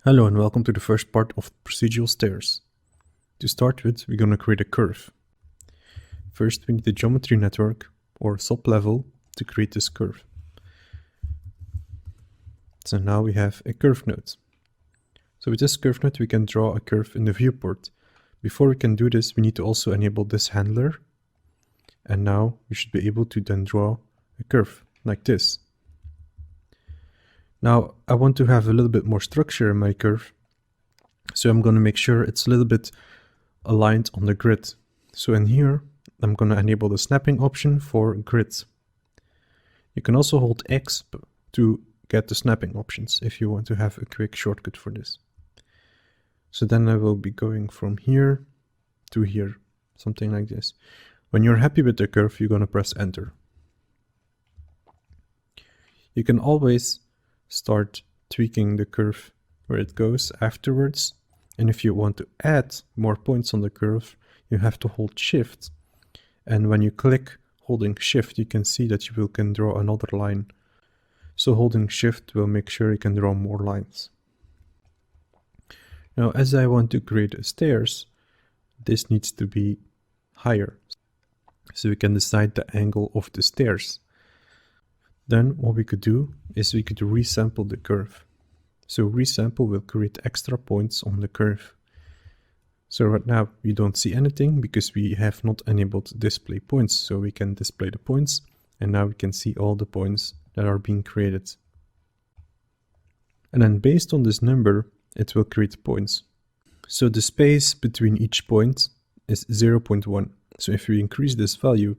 Hello and welcome to the first part of procedural stairs. To start with, we're going to create a curve. First, we need a geometry network or sublevel to create this curve. So now we have a curve node. So with this curve node, we can draw a curve in the viewport. Before we can do this, we need to also enable this handler. And now we should be able to then draw a curve like this. Now, I want to have a little bit more structure in my curve, so I'm going to make sure it's a little bit aligned on the grid. So in here, I'm going to enable the snapping option for grid. You can also hold X to get the snapping options if you want to have a quick shortcut for this. So then I will be going from here to here, something like this. When you're happy with the curve, you're going to press enter. You can always start tweaking the curve where it goes afterwards. And if you want to add more points on the curve, you have to hold shift. And when you click holding shift, you can see that you can draw another line. So holding shift will make sure you can draw more lines. Now, as I want to create stairs, this needs to be higher. So we can decide the angle of the stairs. Then what we could do is we could resample the curve. So resample will create extra points on the curve. So right now we don't see anything because we have not enabled display points. So we can display the points and now we can see all the points that are being created. And then based on this number, it will create points. So the space between each point is 0.1. So if we increase this value,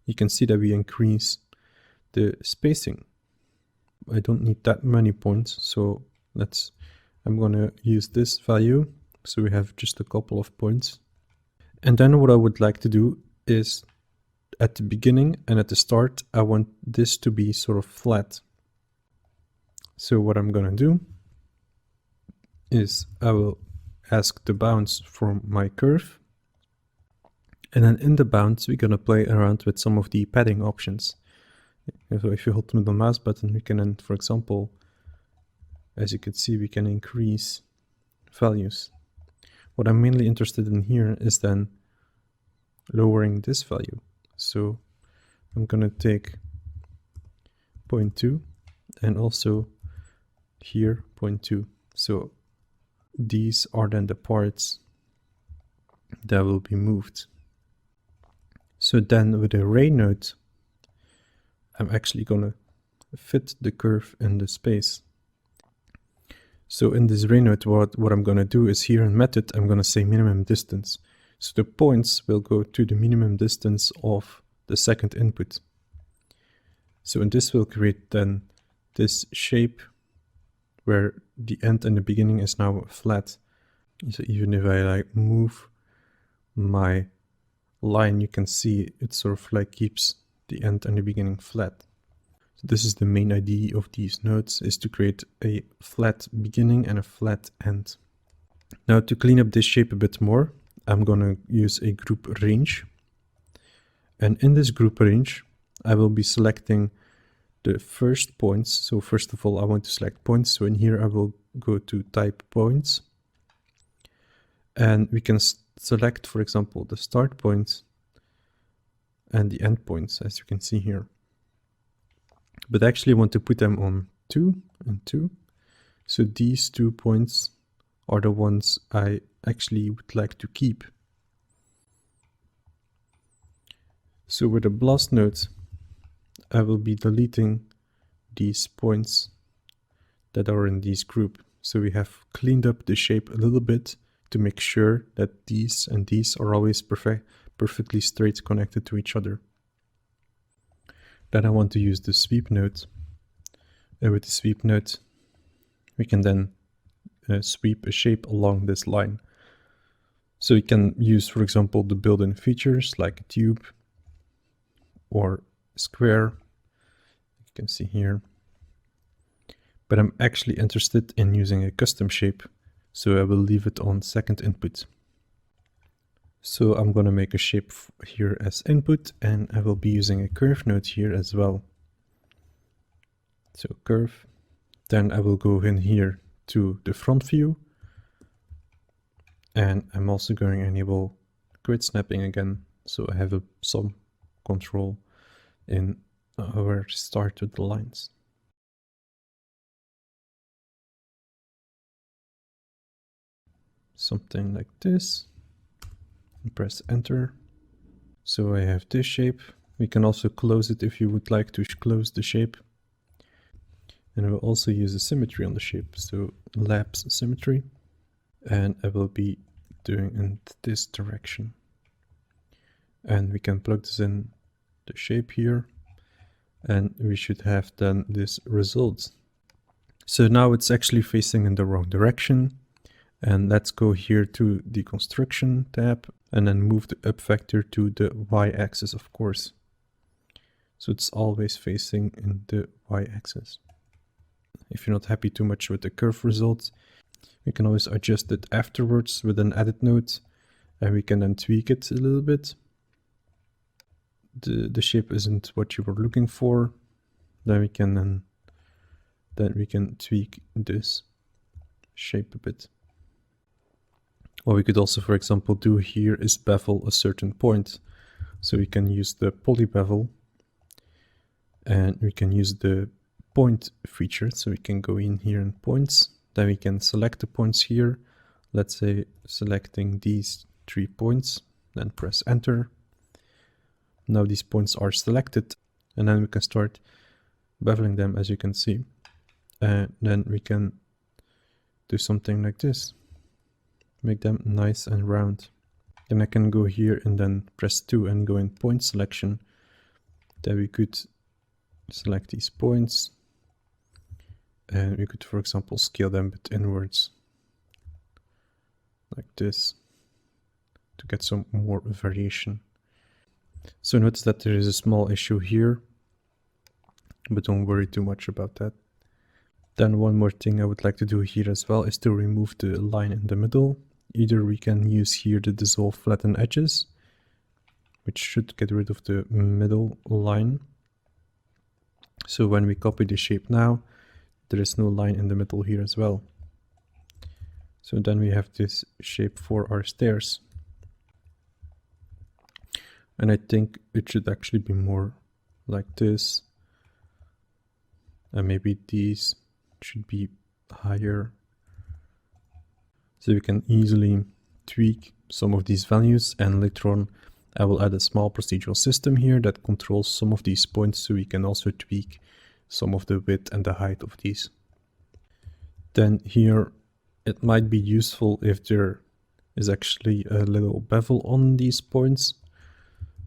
you can see that we increase the spacing. I don't need that many points, so I'm gonna use this value, so we have just a couple of points. And then what I would like to do is at the beginning and at the start, I want this to be sort of flat. So what I'm gonna do is I will ask the bounds from my curve, and then in the bounds we're gonna play around with some of the padding options. So if you hold the middle mouse button, we can then, for example, as you can see, we can increase values. What I'm mainly interested in here is then lowering this value. So I'm going to take 0.2 and also here 0.2. So these are then the parts that will be moved. So then with the ray node, I'm actually going to fit the curve in the space. So in this ray node, what I'm going to do is here in method, I'm going to say minimum distance. So the points will go to the minimum distance of the second input. So and this will create then this shape where the end and the beginning is now flat. So even if I move my line, you can see it sort of keeps the end and the beginning flat. So this is the main idea of these nodes, is to create a flat beginning and a flat end. Now to clean up this shape a bit more, I'm going to use a group range. And in this group range, I will be selecting the first points. So first of all, I want to select points. So in here, I will go to type points. And we can select, for example, the start points and the endpoints, as you can see here. But actually I want to put them on 2 and 2. So these 2 points are the ones I actually would like to keep. So with the blast node, I will be deleting these points that are in this group. So we have cleaned up the shape a little bit to make sure that these and these are always perfectly straight connected to each other. Then I want to use the sweep node. And with the sweep node, we can then sweep a shape along this line. So we can use, for example, the built-in features like a tube or square. You can see here. But I'm actually interested in using a custom shape, so I will leave it on second input. So I'm going to make a shape here as input, and I will be using a curve node here as well. So curve, then I will go in here to the front view. And I'm also going to enable grid snapping again, so I have some control in where to start with the lines. Something like this. And press enter. So I have this shape. We can also close it if you would like to close the shape. And I will also use a symmetry on the shape, so lapse symmetry. And I will be doing in this direction. And we can plug this in the shape here. And we should have then this result. So now it's actually facing in the wrong direction. And let's go here to the construction tab and then move the up vector to the y-axis, of course. So it's always facing in the y-axis. If you're not happy too much with the curve result, we can always adjust it afterwards with an edit node, and we can then tweak it a little bit. The shape isn't what you were looking for. Then we can tweak this shape a bit. What we could also, for example, do here is bevel a certain point. So we can use the poly bevel, and we can use the point feature. So we can go in here in points. Then we can select the points here. Let's say selecting these 3 points, then press enter. Now these points are selected, and then we can start beveling them, as you can see. And then we can do something like this. Make them nice and round. Then I can go here and then press 2 and go in point selection. Then we could select these points. And we could, for example, scale them a bit inwards. Like this. To get some more variation. So notice that there is a small issue here. But don't worry too much about that. Then one more thing I would like to do here as well is to remove the line in the middle. Either we can use here the dissolve flatten edges, which should get rid of the middle line. So when we copy the shape now, there is no line in the middle here as well. So then we have this shape for our stairs. And I think it should actually be more like this. And maybe these should be higher. So we can easily tweak some of these values, and later on I will add a small procedural system here that controls some of these points, so we can also tweak some of the width and the height of these. Then here it might be useful if there is actually a little bevel on these points.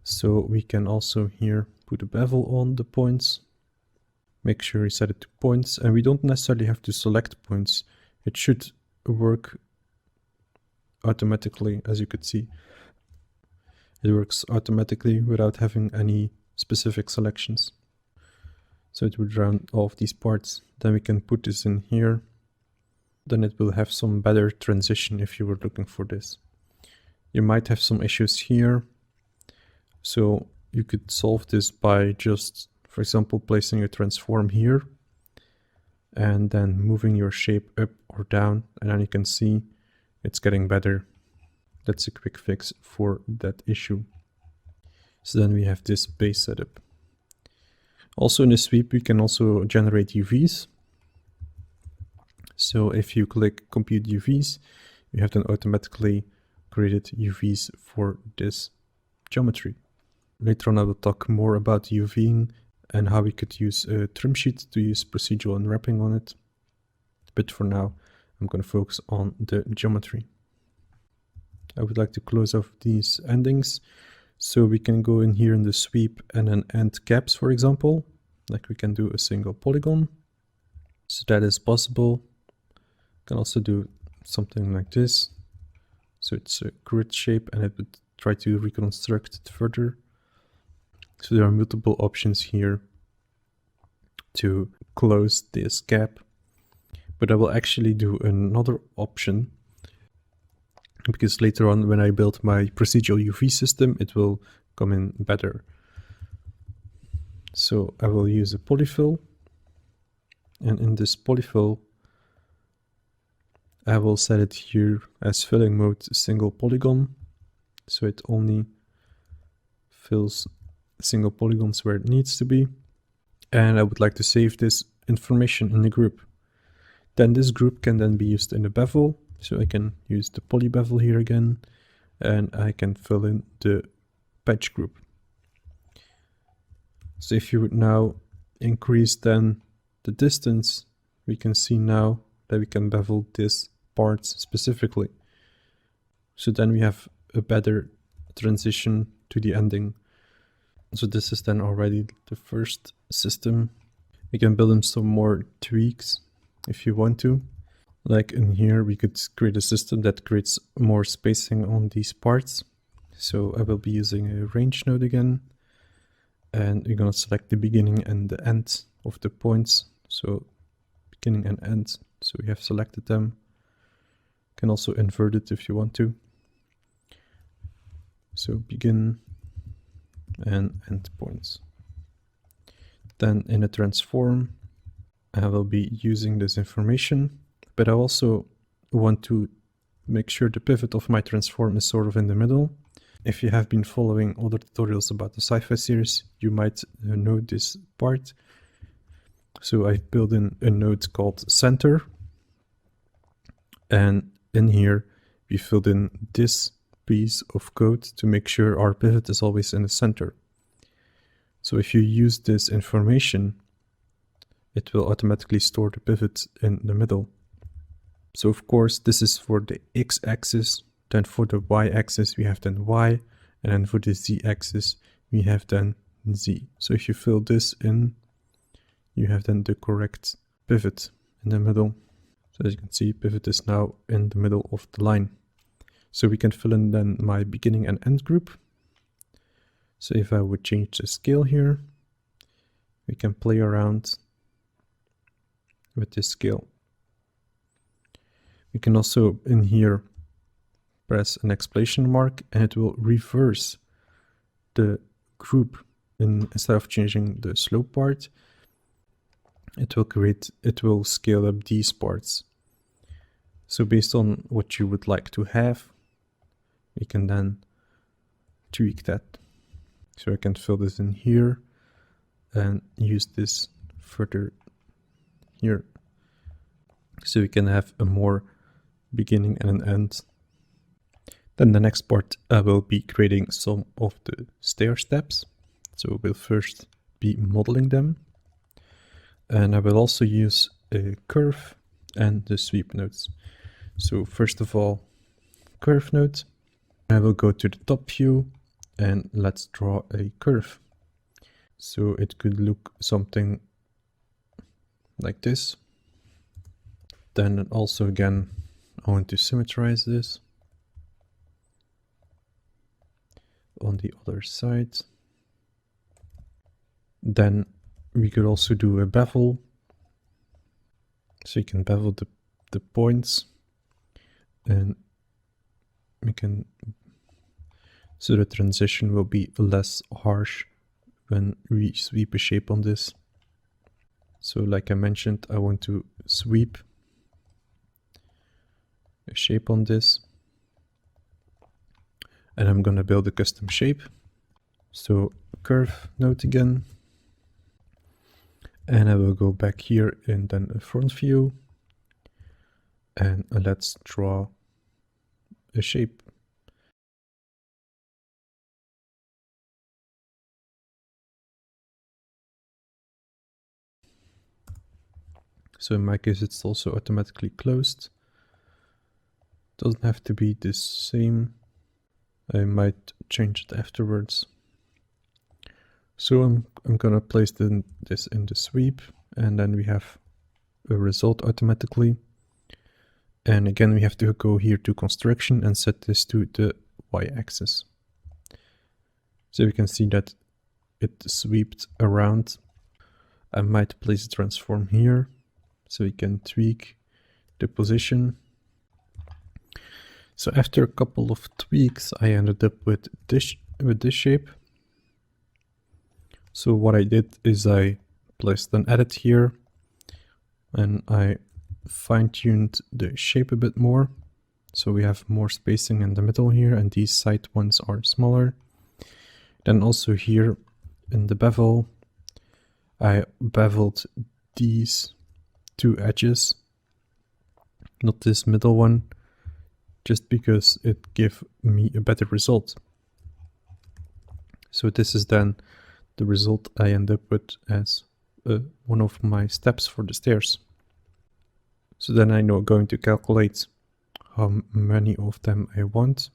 So we can also here put a bevel on the points. Make sure you set it to points, and we don't necessarily have to select points. It should work automatically, as you could see. It works automatically without having any specific selections. So it would round off these parts. Then we can put this in here. Then it will have some better transition if you were looking for this. You might have some issues here. So you could solve this by just, for example, placing a transform here and then moving your shape up or down, and then you can see it's getting better. That's a quick fix for that issue. So then we have this base setup. Also in the sweep, we can also generate UVs. So if you click compute UVs, you have then automatically created UVs for this geometry. Later on I will talk more about UVing and how we could use a trim sheet to use procedural unwrapping on it. But for now, I'm going to focus on the geometry. I would like to close off these endings. So we can go in here in the sweep and then end caps, for example. Like we can do a single polygon. So that is possible. Can also do something like this. So it's a grid shape, and it would try to reconstruct it further. So there are multiple options here to close this gap. But I will actually do another option, because later on when I build my procedural UV system, it will come in better. So I will use a polyfill, and in this polyfill I will set it here as filling mode single polygon, so it only fills single polygons where it needs to be. And I would like to save this information in the group. Then this group can then be used in the bevel, so I can use the poly bevel here again, and I can fill in the patch group. So if you would now increase then the distance, we can see now that we can bevel this part specifically. So then we have a better transition to the ending. So this is then already the first system. We can build in some more tweaks if you want to. Like in here, we could create a system that creates more spacing on these parts. So I will be using a range node again. And we're going to select the beginning and the end of the points. So beginning and end. So we have selected them. You can also invert it if you want to. So begin and end points. Then in a transform, I will be using this information, but I also want to make sure the pivot of my transform is sort of in the middle. If you have been following other tutorials about the sci-fi series, you might know this part. So I built in a node called center, and in here we filled in this piece of code to make sure our pivot is always in the center. So if you use this information, it will automatically store the pivot in the middle. So of course, this is for the x-axis. Then for the y-axis, we have then y. And then for the z-axis, we have then z. So if you fill this in, you have then the correct pivot in the middle. So as you can see, pivot is now in the middle of the line. So we can fill in then my beginning and end group. So if I would change the scale here, we can play around with this scale. We can also in here press an exclamation mark and it will reverse the group. Instead of changing the slope part, it will scale up these parts. So based on what you would like to have, we can then tweak that. So I can fill this in here and use this further here. So we can have a more beginning and an end. Then the next part, I will be creating some of the stair steps. So we'll first be modeling them. And I will also use a curve and the sweep nodes. So first of all, curve node. I will go to the top view and let's draw a curve. So it could look something like this. Then also again, I want to symmetrize this on the other side. Then we could also do a bevel. So you can bevel the points and we can, so the transition will be less harsh when we sweep a shape on this. So like I mentioned, I want to sweep a shape on this. And I'm going to build a custom shape. So curve node again. And I will go back here and then a front view. And let's draw a shape. So in my case, it's also automatically closed. Doesn't have to be the same. I might change it afterwards. So I'm gonna place this in the sweep, and then we have a result automatically. And again, we have to go here to construction and set this to the y-axis. So we can see that it swept around. I might place a transform here, so we can tweak the position. So after a couple of tweaks, I ended up with this shape. So what I did is I placed an edit here and I fine-tuned the shape a bit more. So we have more spacing in the middle here, and these side ones are smaller. Then also here in the bevel, I beveled these two edges, not this middle one, just because it gave me a better result. So this is then the result I end up with as one of my steps for the stairs. So then I'm going to calculate how many of them I want.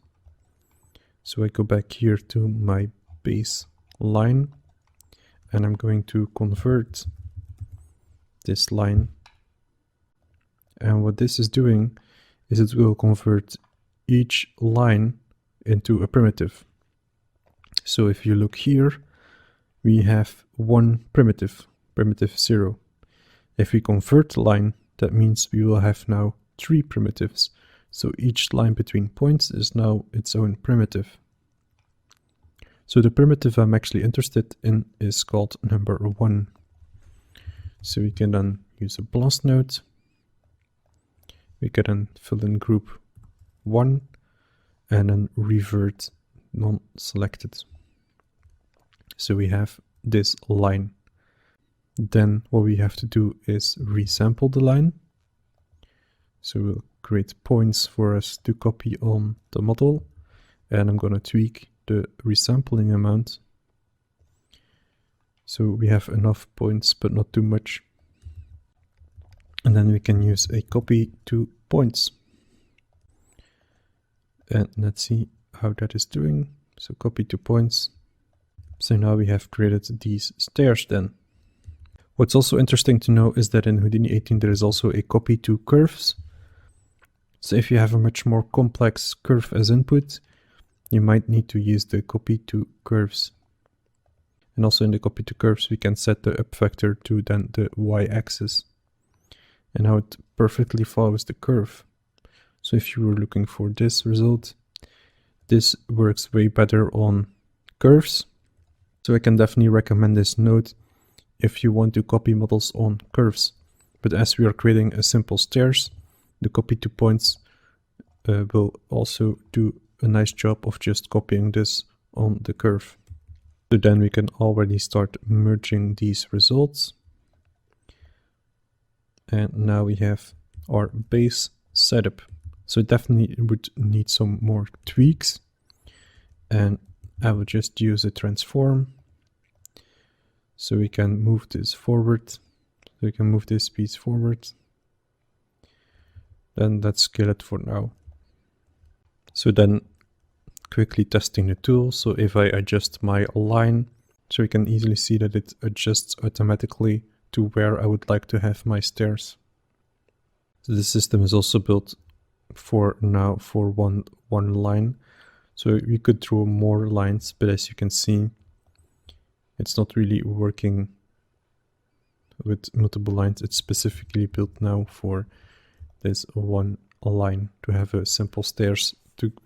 So I go back here to my base line, and I'm going to convert this line. And what this is doing is it will convert each line into a primitive. So if you look here, we have one primitive 0. If we convert the line, that means we will have now 3 primitives. So each line between points is now its own primitive. So the primitive I'm actually interested in is called number 1. So we can then use a blast node. We can then fill in group 1 and then revert non-selected. So we have this line. Then what we have to do is resample the line. So we'll create points for us to copy on the model, and I'm going to tweak the resampling amount. So we have enough points, but not too much. And then we can use a copy to points. And let's see how that is doing. So copy to points. So now we have created these stairs then. What's also interesting to know is that in Houdini 18 there is also a copy to curves. So if you have a much more complex curve as input, you might need to use the copy to curves. And also in the copy to curves we can set the up vector to then the y-axis. And how it perfectly follows the curve. So if you were looking for this result, this works way better on curves. So I can definitely recommend this node if you want to copy models on curves. But as we are creating a simple stairs, the copy to points will also do a nice job of just copying this on the curve. So then we can already start merging these results. And now we have our base setup. So it definitely would need some more tweaks. And I will just use a transform. So we can move this forward. So we can move this piece forward. Then let's scale it for now. So then quickly testing the tool. So if I adjust my line, so we can easily see that it adjusts automatically to where I would like to have my stairs. So the system is also built for now for one line. So we could draw more lines, but as you can see, it's not really working with multiple lines. It's specifically built now for this one line to have a simple stairs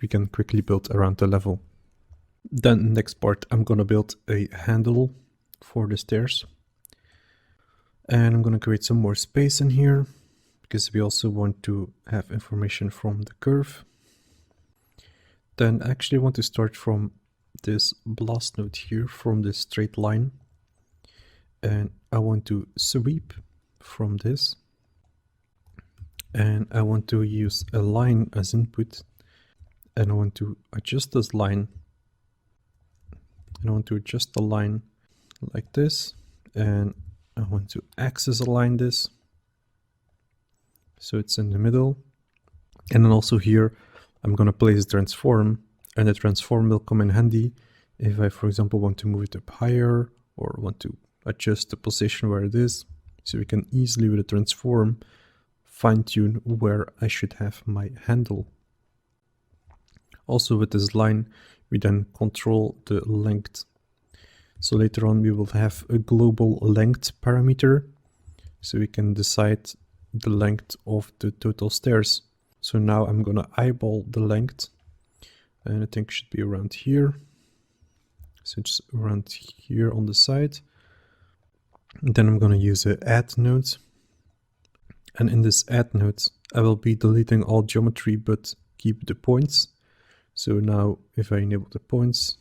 we can quickly build around the level. Then next part, I'm gonna build a handle for the stairs. And I'm gonna create some more space in here because we also want to have information from the curve. Then I actually want to start from this blast node here, from this straight line. And I want to sweep from this. And I want to use a line as input. And I want to adjust this line. And I want to adjust the line like this. And I want to axis align this. So it's in the middle. And then also here, I'm going to place a transform. And the transform will come in handy if I, for example, want to move it up higher or want to adjust the position where it is. So we can easily, with a transform, fine-tune where I should have my handle. Also with this line, we then control the length. So later on, we will have a global length parameter. So we can decide the length of the total stairs. So now I'm going to eyeball the length. And I think it should be around here. So it's around here on the side. And then I'm going to use an add node. And in this add node, I will be deleting all geometry but keep the points. So now if I enable the points,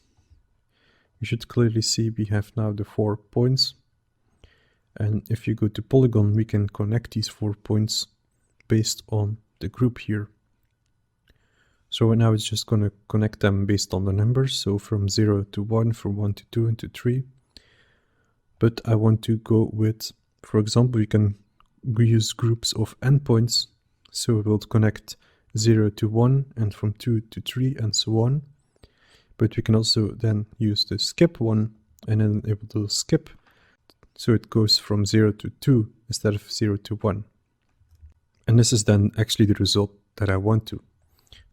you should clearly see we have now the 4 points. And if you go to polygon, we can connect these 4 points based on the group here. So now it's just going to connect them based on the numbers. So from 0 to 1, from 1 to 2 and to 3. But I want to go with, for example, you can use groups of endpoints. So we'll connect 0 to 1 and from 2 to 3 and so on. But we can also then use the skip one and then able to skip. So it goes from 0 to 2 instead of 0 to 1. And this is then actually the result that I want to.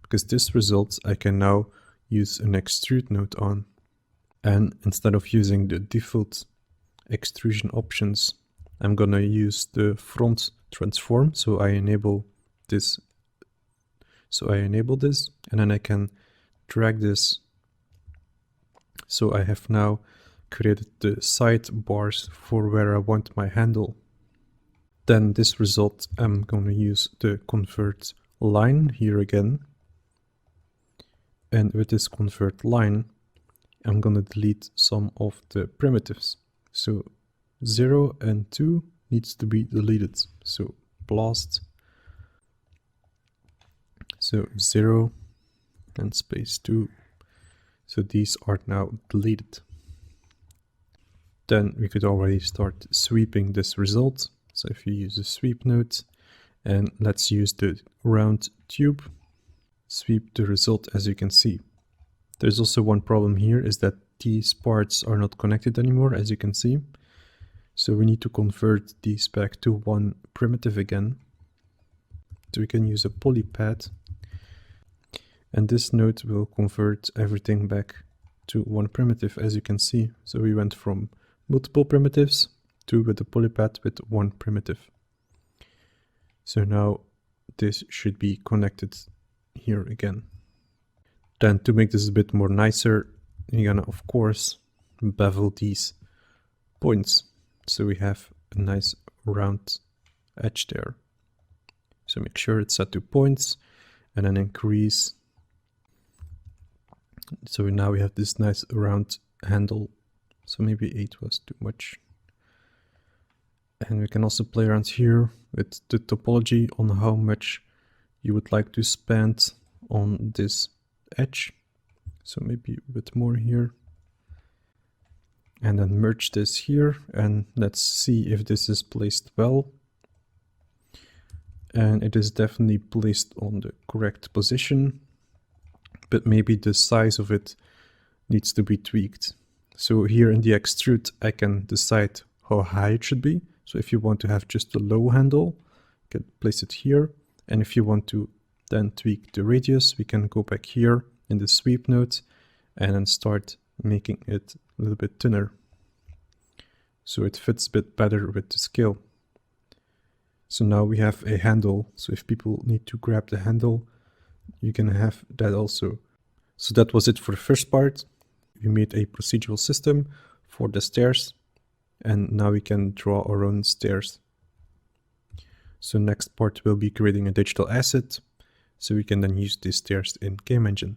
Because this result I can now use an extrude node on. And instead of using the default extrusion options, I'm gonna use the front transform. So I enable this. And then I can drag this. So I have now created the sidebars for where I want my handle. Then this result, I'm gonna use the convert line here again. And with this convert line, I'm gonna delete some of the primitives. So 0 and 2 needs to be deleted. So blast. So 0 and space 2. So these are now deleted. Then we could already start sweeping this result. So if you use the sweep node, and let's use the round tube, sweep the result as you can see. There's also one problem here is that these parts are not connected anymore, as you can see. So we need to convert these back to one primitive again. So we can use a polypad. And this node will convert everything back to one primitive, as you can see. So we went from multiple primitives to with the polypad with one primitive. So now this should be connected here again. Then to make this a bit more nicer, you're gonna of course bevel these points. So we have a nice round edge there. So make sure it's set to points and then increase. So now we have this nice round handle. So maybe 8 was too much. And we can also play around here with the topology on how much you would like to spend on this edge. So maybe a bit more here. And then merge this here and let's see if this is placed well. And it is definitely placed on the correct position, but maybe the size of it needs to be tweaked. So here in the extrude, I can decide how high it should be. So if you want to have just a low handle, you can place it here. And if you want to then tweak the radius, we can go back here in the sweep node and then start making it a little bit thinner. So it fits a bit better with the scale. So now we have a handle. So if people need to grab the handle, you can have that also. So that was it for the first part. We made a procedural system for the stairs. And now we can draw our own stairs. So next part will be creating a digital asset. So we can then use these stairs in Game Engine.